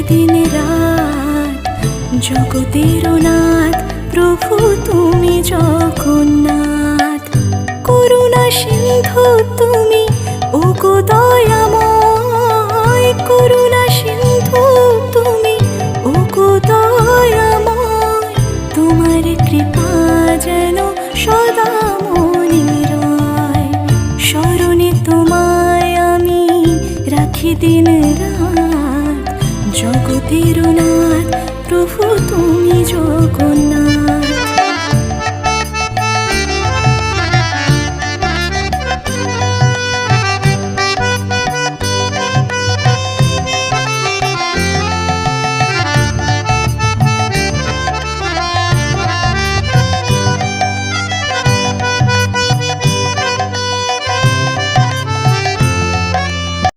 দিন রাত জগতের নাথ প্রভু তুমি জগন্নাথ। করুণা সিন্ধু তুমি ওগো দয়াময়, করুণা সিন্ধু তুমি ওগো দয়াময়। তোমার কৃপা যেন সদা মনে রয়, স্মরণে তোমায় আমি রাখি দিন রাত। জগতের নাথ প্রভু তুমি জগন্নাথ।